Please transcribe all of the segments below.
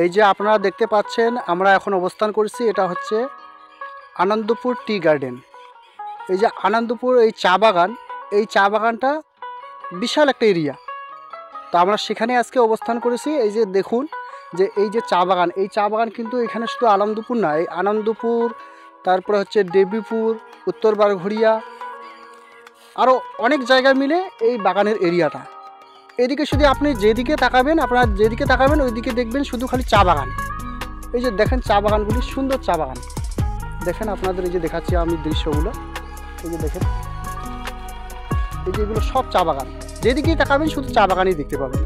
এই যে আপনারা দেখতে পাচ্ছেন আমরা এখন অবস্থান করছি, এটা হচ্ছে আনন্দপুর টি গার্ডেন। এই যে আনন্দপুর এই চা বাগানটা বিশাল একটা এরিয়া। তো আমরা সেখানে আজকে অবস্থান করেছি। এই যে দেখুন যে এই যে এই চা বাগান কিন্তু এখানে শুধু আনন্দপুর না, এই আনন্দপুর, তারপরে হচ্ছে দেবীপুর, উত্তর বারঘড়িয়া, আরও অনেক জায়গা মিলে এই বাগানের এরিয়াটা। এদিকে শুধু আপনি যেদিকে তাকাবেন ওইদিকে দেখবেন শুধু খালি চা বাগান। এই যে দেখেন চা বাগানগুলি, সুন্দর চা বাগান দেখেন আপনাদের। এই যে দেখাচ্ছি আমি দৃশ্যগুলো, এই যে দেখেন, এই যে এগুলো সব চা বাগান। যেদিকেই তাকাবেন শুধু চা বাগানই দেখতে পাবেন।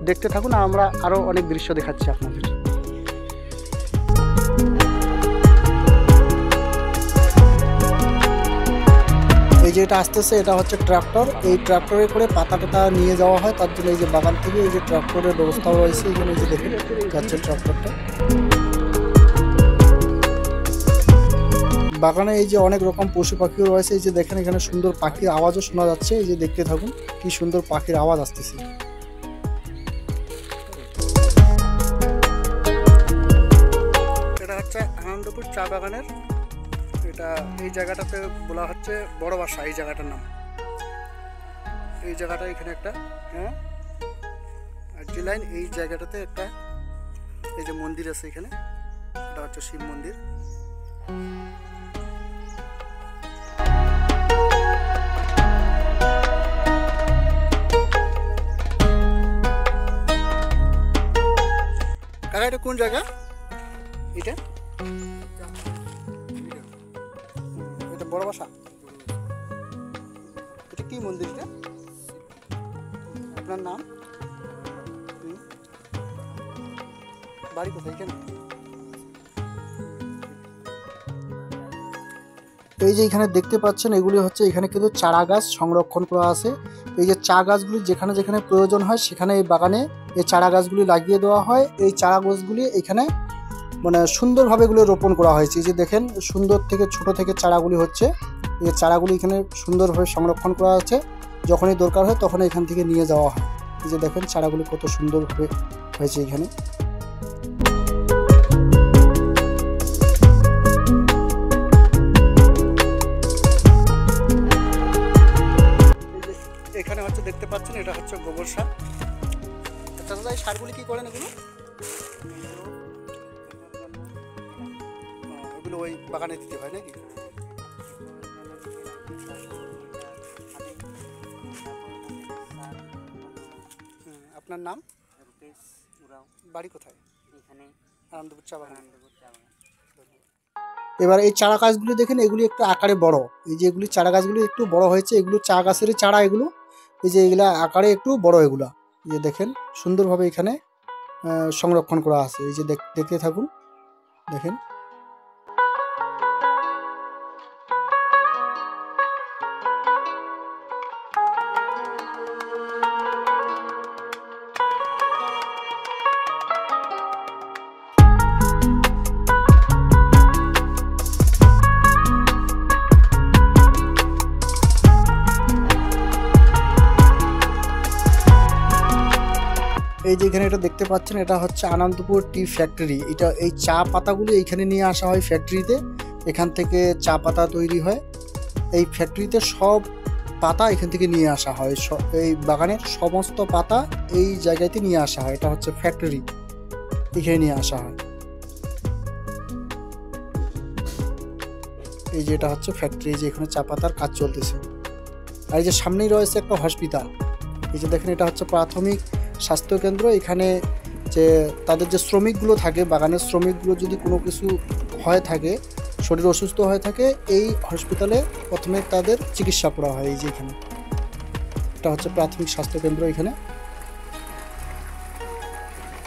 দেখতে থাকুন, আমরা আরও অনেক দৃশ্য দেখাচ্ছি আপনাদের। এই যে এটা আসতেছে, এটা হচ্ছে ট্রাক্টর। এই ট্রাক্টরে করে পাতা টাতা নিয়ে যাওয়া হয়, তার জন্য এই যে বাগান থেকে এই যে ট্রাক্টরের ব্যবস্থাও রয়েছে। এখানে এই যে দেখেন যাচ্ছে ট্রাক্টরটা। বাগানে এই যে অনেক রকম পশু পাখিও রয়েছে। এই যে দেখেন এখানে সুন্দর পাখির আওয়াজও শোনা যাচ্ছে। এই যে দেখতে থাকুন কি সুন্দর পাখির আওয়াজ আসতেছে। এটা হচ্ছে আনন্দপুর চা বাগানের, এটা এই জায়গাটাতে বলা হচ্ছে বড় বাসা। এই জায়গাটার নাম, এই জায়গাটা এখানে একটা, হ্যাঁ, আর জি লাইন, এই জায়গাটাতে একটা এই যে মন্দির আছে এখানে, এটা হচ্ছে শিব মন্দির। কাকা এটা কোন জায়গা? এটা এটা বড় বাসা। এটা কি মন্দির? এটা আপনার নাম, বাড়ি কোথায়? এখানে এই যে এখানে দেখতে পাচ্ছেন এগুলি হচ্ছে, এখানে কিন্তু চারা গাছ সংরক্ষণ করা আছে। এই যে চা গাছগুলি যেখানে যেখানে প্রয়োজন হয় সেখানে এই বাগানে এই চারা গাছগুলি লাগিয়ে দেওয়া হয়। এই চারা গাছগুলি এখানে মানে সুন্দরভাবে এগুলো রোপণ করা হয়েছে। এই যে দেখেন সুন্দর থেকে ছোট থেকে চারাগুলি হচ্ছে, এই চারাগুলি এখানে সুন্দরভাবে সংরক্ষণ করা আছে। যখনই দরকার হয় তখন এখান থেকে নিয়ে যাওয়া হয়। এই যে দেখেন চারাগুলি কত সুন্দরভাবে হয়েছে এখানে। এখানে হচ্ছে দেখতে পাচ্ছেন এটা হচ্ছে গোবর সার। আচ্ছা দাদা, এই সারগুলি কি করেন এগুলো? এগুলো ওই বাগানে দিতে হয় নাকি? আপনার নাম? বাড়ি কোথায়? আনন্দপুর চা বাগান। এবার এই চারা গাছগুলি দেখেন, এগুলি একটু আকারে বড়। এই যে এগুলি চারা গাছগুলি একটু বড় হয়েছে, এগুলো চা গাছের চারা এগুলো। এই যে এগুলা আকারে একটু বড় এগুলা। এই যে দেখেন সুন্দরভাবে এখানে সংরক্ষণ করা আছে। এই যে দেখতে থাকুন, দেখেন। এই যে এখানে এটা দেখতে পাচ্ছেন, এটা হচ্ছে আনন্দপুর টি ফ্যাক্টরি। এটা এই চা পাতাগুলি এইখানে নিয়ে আসা হয় ফ্যাক্টরিতে, এখান থেকে চা পাতা তৈরি হয়। এই ফ্যাক্টরিতে সব পাতা এখান থেকে নিয়ে আসা হয়, এই বাগানের সমস্ত পাতা এই জায়গাতে নিয়ে আসা হয়। এটা হচ্ছে ফ্যাক্টরি, এখানে নিয়ে আসা হয়। এই যে এটা হচ্ছে ফ্যাক্টরি, যে এখানে চা পাতার কাজ চলতেছে। আর এই যে সামনেই রয়েছে একটা হসপিটাল। এই যে দেখেন এটা হচ্ছে প্রাথমিক স্বাস্থ্যকেন্দ্র। এখানে যে তাদের যে শ্রমিকগুলো থাকে, বাগানের শ্রমিকগুলো যদি কোনো কিছু হয়ে থাকে, শরীর অসুস্থ হয়ে থাকে, এই হসপিটালে প্রথমে তাদের চিকিৎসা করা হয়। এই যে এখানে এটা হচ্ছে প্রাথমিক স্বাস্থ্যকেন্দ্র এখানে।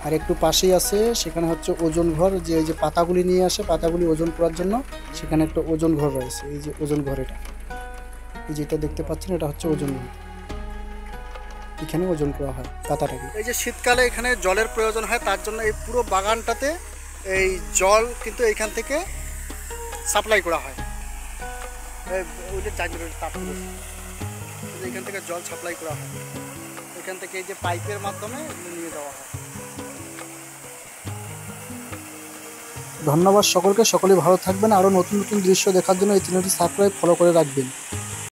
আর একটু পাশেই আছে, সেখানে হচ্ছে ওজন ঘর, যে এই যে পাতাগুলি নিয়ে আসে, পাতাগুলি ওজন করার জন্য সেখানে একটা ওজন ঘর রয়েছে। এই যে ওজন ঘর, এটা এই যেটা দেখতে পাচ্ছেন এটা হচ্ছে ওজন ঘর, এখানে ওজন করা হয় পাতাটাকে। এই যে শীতকালে এখানে জলের প্রয়োজন হয়, তার জন্য এই পুরো বাগানটাতে এই জল কিন্তু এখান থেকে সাপ্লাই করা হয়। এখান থেকে জল সাপ্লাই করা হয়, এখান থেকে এই যে পাইপের মাধ্যমে নিয়ে যাওয়া হয়। ধন্যবাদ সকলকে, সকলেই ভালো থাকবেন। আরও নতুন নতুন দৃশ্য দেখার জন্য এই চ্যানেলটি সাবস্ক্রাইব ফলো করে রাখবেন।